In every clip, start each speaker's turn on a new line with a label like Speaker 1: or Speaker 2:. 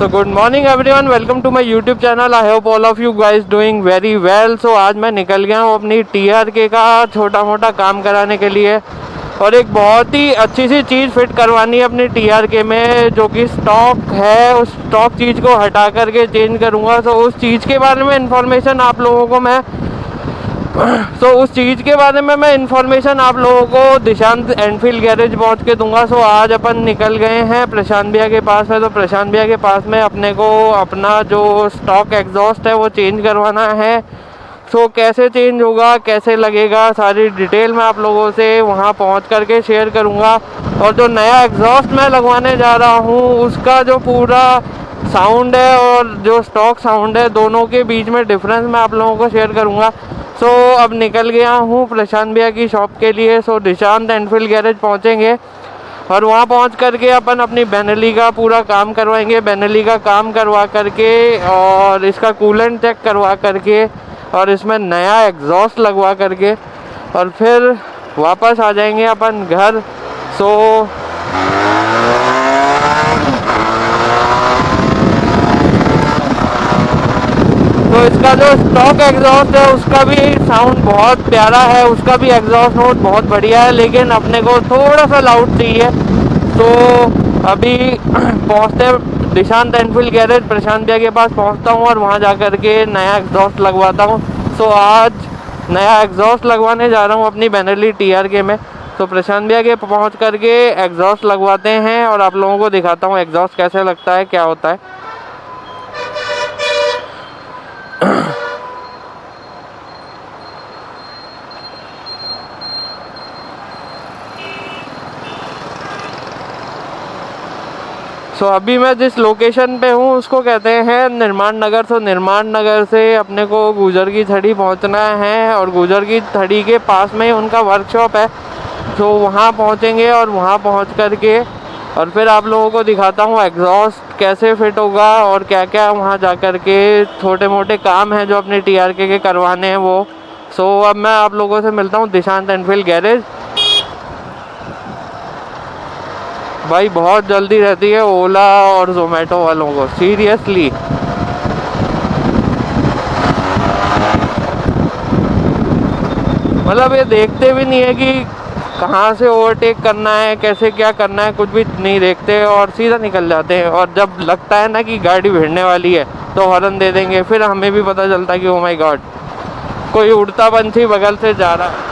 Speaker 1: So good morning everyone, welcome to my YouTube channel. I hope all of you guys doing very well. So आज मैं निकल गया हूँ अपनी TRK का छोटा मोटा काम कराने के लिए और एक बहुत ही अच्छी सी चीज़ फिट करवानी है अपनी TRK में, जो कि स्टॉक है। उस स्टॉक चीज़ को हटा करके चेंज करूँगा। तो उस चीज़ के बारे में इंफॉर्मेशन आप लोगों को मैं इंफॉर्मेशन आप लोगों को दिशांत एनफील्ड गैरेज पहुंच के दूंगा। सो आज अपन निकल गए हैं प्रशांत भैया के पास में। तो प्रशांत भैया के पास में अपने को अपना जो स्टॉक एग्जॉस्ट है वो चेंज करवाना है। सो कैसे चेंज होगा, कैसे लगेगा, सारी डिटेल मैं आप लोगों से वहां पहुंच करके शेयर करूंगा। और जो नया एग्जॉस्ट मैं लगवाने जा रहा हूं उसका जो पूरा साउंड है और जो स्टॉक साउंड है, दोनों के बीच में डिफरेंस मैं आप लोगों को शेयर करूंगा। सो अब निकल गया हूँ प्रशांत भैया की शॉप के लिए। सो दिशांत एनफील्ड गैरेज पहुँचेंगे और वहाँ पहुँच करके अपन अपनी बेनेली का पूरा काम करवाएंगे। बेनेली का काम करवा करके और इसका कूलेंट चेक करवा करके और इसमें नया एग्जॉस्ट लगवा करके और फिर वापस आ जाएंगे अपन घर। सो इसका जो स्टॉक एग्जॉस्ट है उसका भी साउंड बहुत प्यारा है, उसका भी एग्जॉस्ट नोट बहुत बढ़िया है, लेकिन अपने को थोड़ा सा लाउड चाहिए। तो अभी पहुंचते दिशांत एनफील्ड गैरेज प्रशांत भैया के पास पहुंचता हूं और वहां जा कर के नया एग्जॉस्ट लगवाता हूं। सो आज नया एग्जॉस्ट लगवाने जा रहा हूं अपनी बेनेली TRK में। तो प्रशांत भैया के पहुँच करके एग्जॉस्ट लगवाते हैं और आप लोगों को दिखाता हूँ एग्जॉस्ट कैसे लगता है, क्या होता है। तो अभी मैं जिस लोकेशन पे हूँ उसको कहते हैं निर्माण नगर। तो निर्माण नगर से अपने को गुजर की थड़ी पहुँचना है और गुजर की थड़ी के पास में ही उनका वर्कशॉप है। तो वहाँ पहुँचेंगे और वहाँ पहुँच करके और फिर आप लोगों को दिखाता हूँ एग्जॉस्ट कैसे फिट होगा और क्या क्या वहाँ जा कर के छोटे मोटे काम हैं जो अपने TRK के करवाने हैं वो। सो अब मैं आप लोगों से मिलता हूँ दिशांत एनफील्ड गैरेज। भाई बहुत जल्दी रहती है ओला और जोमेटो वालों को, सीरियसली। मतलब ये देखते भी नहीं है कि कहाँ से ओवरटेक करना है, कैसे क्या करना है, कुछ भी नहीं देखते और सीधा निकल जाते हैं। और जब लगता है ना कि गाड़ी भिड़ने वाली है तो हॉर्न दे देंगे, फिर हमें भी पता चलता है कि ओ माय गॉड कोई उड़ता पंछी बगल से जा रहा है।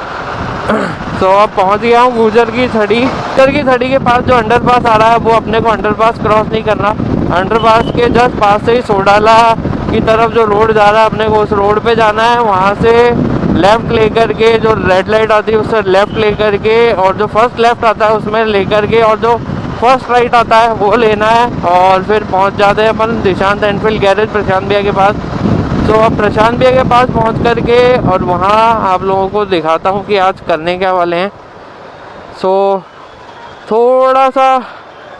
Speaker 1: तो अब पहुंच गया हूँ गुजर की थड़ी के पास जो अंडरपास आ रहा है वो अपने को अंडरपास क्रॉस नहीं करना। अंडरपास के जस्ट पास से ही सोडाला की तरफ जो रोड जा रहा है अपने को उस रोड पे जाना है। वहाँ से लेफ़्ट लेकर के जो रेड लाइट आती है उससे लेफ़्ट लेकर के और जो फर्स्ट लेफ़्ट आता है उसमें लेकर के और जो फर्स्ट राइट आता है वो लेना है और फिर पहुँच जाते हैं अपन दिशांत एनफील्ड गैरेज प्रशांत भैया के पास। तो अब प्रशांत भैया के पास पहुंच करके और वहाँ आप लोगों को दिखाता हूँ कि आज करने क्या वाले हैं। सो थोड़ा सा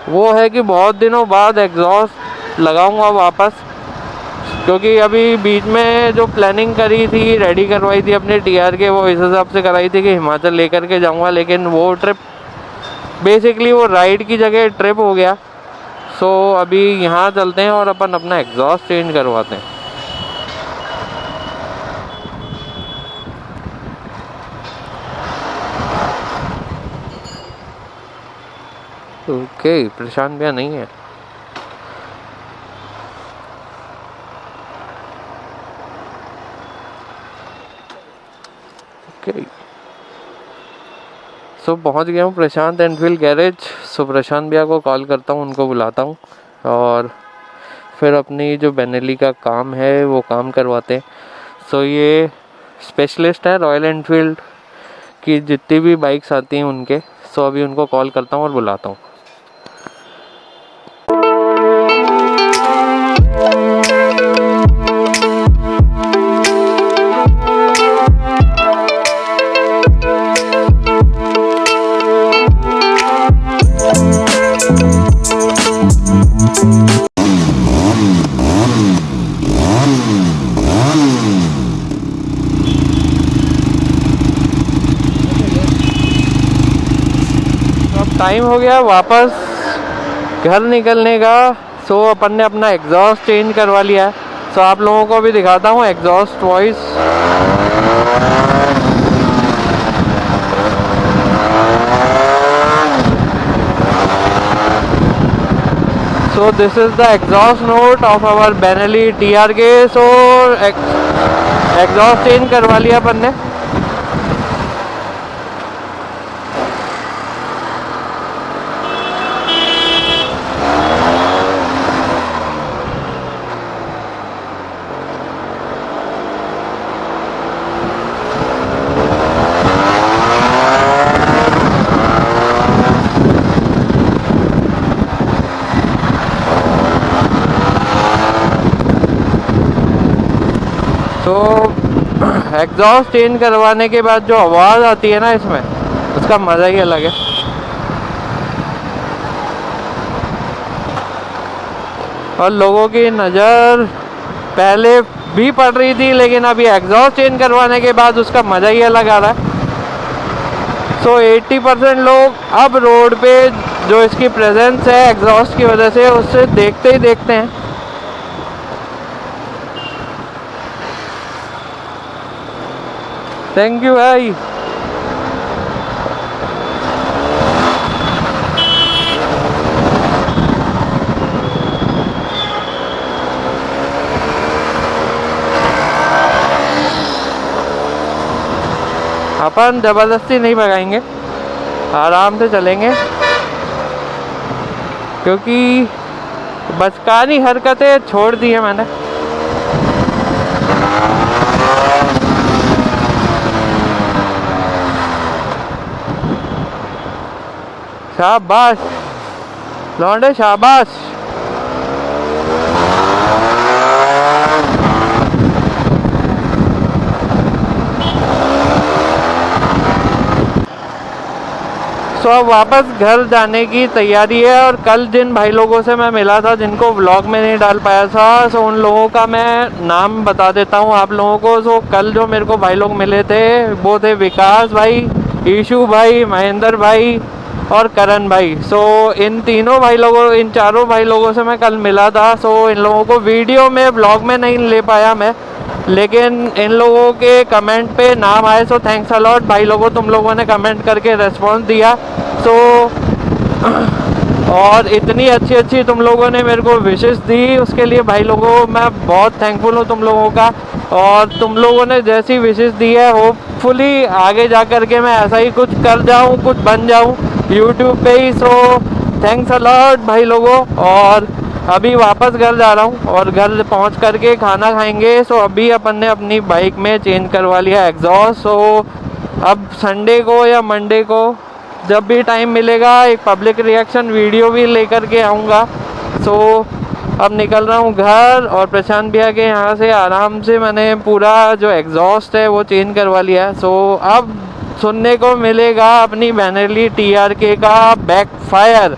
Speaker 1: वो है कि बहुत दिनों बाद एग्जॉस्ट लगाऊंगा वापस, क्योंकि अभी बीच में जो प्लानिंग करी थी, रेडी करवाई थी अपने TRK, वो इस हिसाब से कराई थी कि हिमाचल लेकर के जाऊँगा, लेकिन वो ट्रिप बेसिकली वो राइड की जगह ट्रिप हो गया। सो अभी यहाँ चलते हैं और अपन अपना एग्जॉस्ट चेंज करवाते हैं। ओके, प्रशांत भैया नहीं है। ओके, सो पहुंच गया हूँ प्रशांत एनफील्ड गैरेज। सो प्रशांत भैया को कॉल करता हूँ, उनको बुलाता हूँ और फिर अपनी जो बेनेली का काम है वो काम करवाते हैं। सो ये स्पेशलिस्ट है रॉयल एनफील्ड की जितनी भी बाइक्स आती हैं उनके। सो अभी उनको कॉल करता हूँ और बुलाता हूँ। टाइम हो गया वापस घर निकलने का। सो अपन ने अपना एग्जॉस्ट चेंज करवा लिया है। सो आप लोगों को भी दिखाता हूँ exhaust voice. So this is the exhaust note of our Benelli TRK। So exhaust change करवा लिया अपन ने। तो एग्जॉस्ट चेंज करवाने के बाद जो आवाज़ आती है ना इसमें, उसका मज़ा ही अलग है। और लोगों की नज़र पहले भी पड़ रही थी, लेकिन अभी एग्जॉस्ट चेंज करवाने के बाद उसका मज़ा ही अलग आ रहा है। सो 80% लोग अब रोड पे जो इसकी प्रेजेंस है एग्जॉस्ट की वजह से, उससे देखते ही देखते हैं। थैंक यू भाई। अपन ज़बरदस्ती नहीं भगाएंगे, आराम से चलेंगे, क्योंकि बचकानी हरकतें छोड़ दी है मैंने। शाबाश लौंडे शाबाश। सो अब वापस घर जाने की तैयारी है। और कल जिन भाई लोगों से मैं मिला था, जिनको व्लॉग में नहीं डाल पाया था, सो उन लोगों का मैं नाम बता देता हूँ आप लोगों को। सो कल जो मेरे को भाई लोग मिले थे वो थे विकास भाई, ईशू भाई, महेंद्र भाई और करण भाई। सो इन तीनों भाई लोगों, इन चारों भाई लोगों से मैं कल मिला था। सो इन लोगों को वीडियो में व्लॉग में नहीं ले पाया मैं, लेकिन इन लोगों के कमेंट पे नाम आए। सो थैंक्स अ लॉट भाई लोगों, तुम लोगों ने कमेंट करके रेस्पॉन्स दिया। सो और इतनी अच्छी अच्छी तुम लोगों ने मेरे को विशेस दी, उसके लिए भाई लोगों मैं बहुत थैंकफुल हूँ तुम लोगों का। और तुम लोगों ने जैसी विशेस दी है, होपफुली आगे जा कर के मैं ऐसा ही कुछ कर जाऊँ, कुछ बन जाऊँ यूट्यूब पे ही। सो थैंक्स अ लॉट भाई लोगों। और अभी वापस घर जा रहा हूँ और घर पहुँच करके खाना खाएंगे। सो अभी अपन ने अपनी बाइक में चेंज करवा लिया एग्जॉस्ट। सो अब संडे को या मंडे को जब भी टाइम मिलेगा एक पब्लिक रिएक्शन वीडियो भी लेकर के आऊँगा। सो अब निकल रहा हूँ घर, और प्रशांत भैया के यहाँ से आराम से मैंने पूरा जो एग्जॉस्ट है वो चेंज करवा लिया है। सो अब सुनने को मिलेगा अपनी बेनेली TRK का बैकफायर।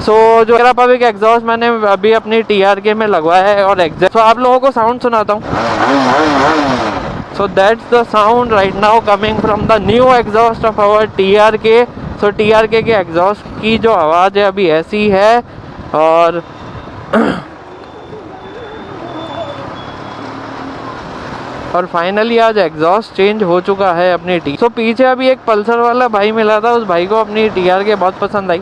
Speaker 1: सो जो मेरा पब्लिक एग्जॉस्ट मैंने अभी अपनी TRK में लगवाया है, और एग्जॉस्ट आप लोगों को साउंड सुनाता हूँ। So that's the sound right now coming from the new exhaust of our TRK। So TRK के एग्जॉस्ट की जो आवाज़ है अभी ऐसी है। और और फाइनली आज एग्जॉस्ट चेंज हो चुका है अपनी सो पीछे अभी एक पल्सर वाला भाई मिला था, उस भाई को अपनी TRK बहुत पसंद आई।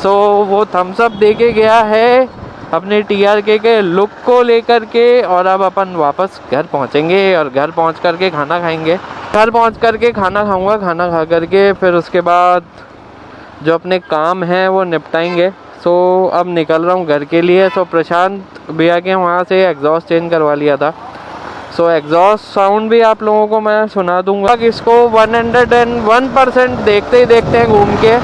Speaker 1: सो वो थम्स अप दे के गया है अपने TRK के लुक को लेकर के। और अब अपन वापस घर पहुंचेंगे और घर पहुंच करके खाना खाएंगे। घर पहुंच करके खाना खाऊंगा, खाना खा करके फिर उसके बाद जो अपने काम हैं वो निपटाएंगे। सो अब निकल रहा हूँ घर के लिए। सो प्रशांत भैया के वहाँ से एग्जॉस्ट चेंज करवा लिया था। सो एग्जॉस्ट साउंड भी आप लोगों को मैं सुना दूंगा। इसको 101% देखते ही देखते हैं घूम के।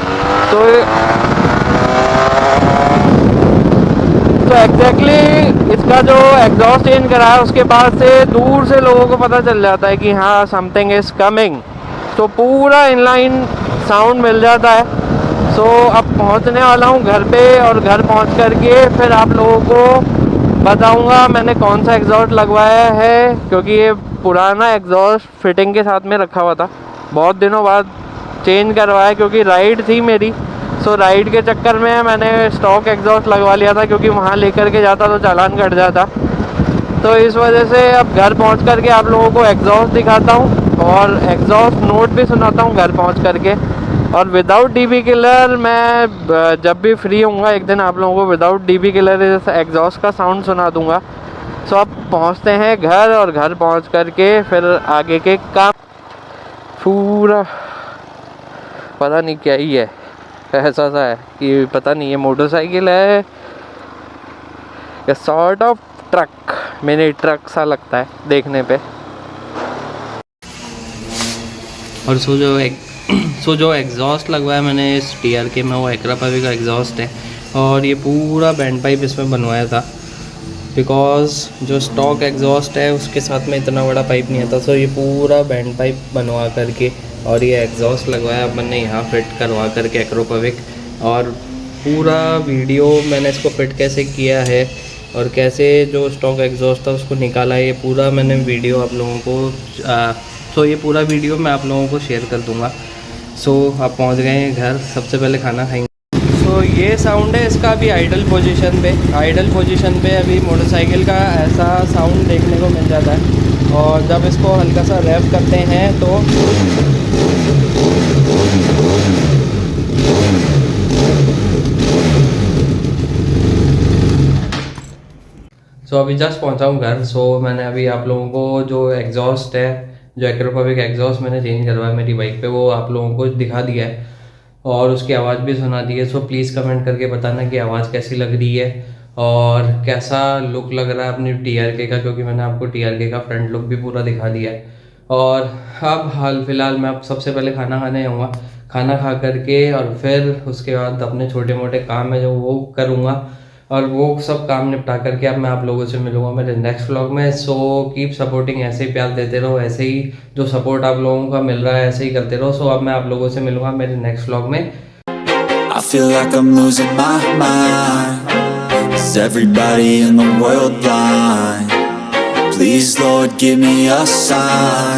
Speaker 1: तो एग्जैक्टली इसका जो एग्जॉस्ट चेंज करा है उसके बाद से दूर से लोगों को पता चल जाता है कि हाँ समथिंग इज कमिंग। तो पूरा इनलाइन साउंड मिल जाता है। सो अब पहुंचने वाला हूं घर पे, और घर पहुंच करके फिर आप लोगों को बताऊंगा मैंने कौन सा एग्जॉस्ट लगवाया है, क्योंकि ये पुराना एग्जॉस्ट फिटिंग के साथ में रखा हुआ था, बहुत दिनों बाद चेंज करवाया क्योंकि राइड थी मेरी। सो राइड के चक्कर में मैंने स्टॉक एग्जॉस्ट लगवा लिया था, क्योंकि वहाँ लेकर के जाता तो चालान कट जाता। तो इस वजह से अब घर पहुँच करके आप लोगों को एग्जॉस्ट दिखाता हूँ और एग्जॉस्ट नोट भी सुनाता हूँ घर पहुँच करके। और विदाउट डीबी किलर मैं जब भी फ्री होऊंगा एक दिन आप लोगों को विदाउट डीबी किलर एग्जॉस्ट का साउंड सुना दूंगा। सो अब पहुँचते हैं घर, और घर पहुँच करके फिर आगे के काम। पूरा पता नहीं क्या ही है, ऐसा सा है कि पता नहीं ये मोटरसाइकिल है या sort of truck, mini truck सा लगता है देखने पे। और जो एग्जॉस्ट लगवाया मैंने इस TRK में वो एक्रापवी का एग्जॉस्ट है, और ये पूरा बैंड पाइप इसमें बनवाया था, बिकॉज़ जो स्टॉक एग्जॉस्ट है उसके साथ में इतना बड़ा पाइप नहीं आता। सो ये पूरा बैंड पाइप बनवा करके और ये एग्जॉस्ट लगवाया अपन ने यहाँ फिट करवा करके एक्रोपविक। और पूरा वीडियो मैंने इसको फिट कैसे किया है और कैसे जो स्टॉक एग्जॉस्ट था उसको निकाला है, ये पूरा मैंने वीडियो आप लोगों को ये पूरा वीडियो मैं आप लोगों को शेयर कर दूँगा। सो आप पहुँच गए हैं घर, सबसे पहले खाना खाएंगे। तो ये साउंड है इसका अभी आइडल पोजीशन पे अभी मोटरसाइकिल का ऐसा साउंड देखने को मिल जाता है। और जब इसको हल्का सा रैप करते हैं तो अभी जस्ट पहुंचा हूँ घर। मैंने अभी आप लोगों को जो एग्जॉस्ट है, जो एक्रोपविक एग्जॉस्ट मैंने चेंज करवाया मेरी बाइक पे, वो आप लोगों को दिखा दिया है और उसकी आवाज़ भी सुना दी है। प्लीज़ कमेंट करके बताना कि आवाज़ कैसी लग रही है और कैसा लुक लग रहा है अपनी TRK का, क्योंकि मैंने आपको TRK का फ्रंट लुक भी पूरा दिखा दिया है। और अब हाल फिलहाल मैं अब सबसे पहले खाना खाने आऊँगा, खाना खा करके और फिर उसके बाद अपने छोटे मोटे काम है जो वो करूँगा, और वो सब काम निपटा करके अब मैं आप लोगों से मिलूँगा मेरे नेक्स्ट व्लॉग में। कीप सपोर्टिंग, ऐसे ही प्यार देते रहो, ऐसे ही जो सपोर्ट आप लोगों का मिल रहा है ऐसे ही करते रहो। अब मैं आप लोगों से मिलूँगा मेरे नेक्स्ट व्लॉग में।
Speaker 2: I feel like I'm losing my mind. Is everybody in the world blind? Please Lord give me a sign.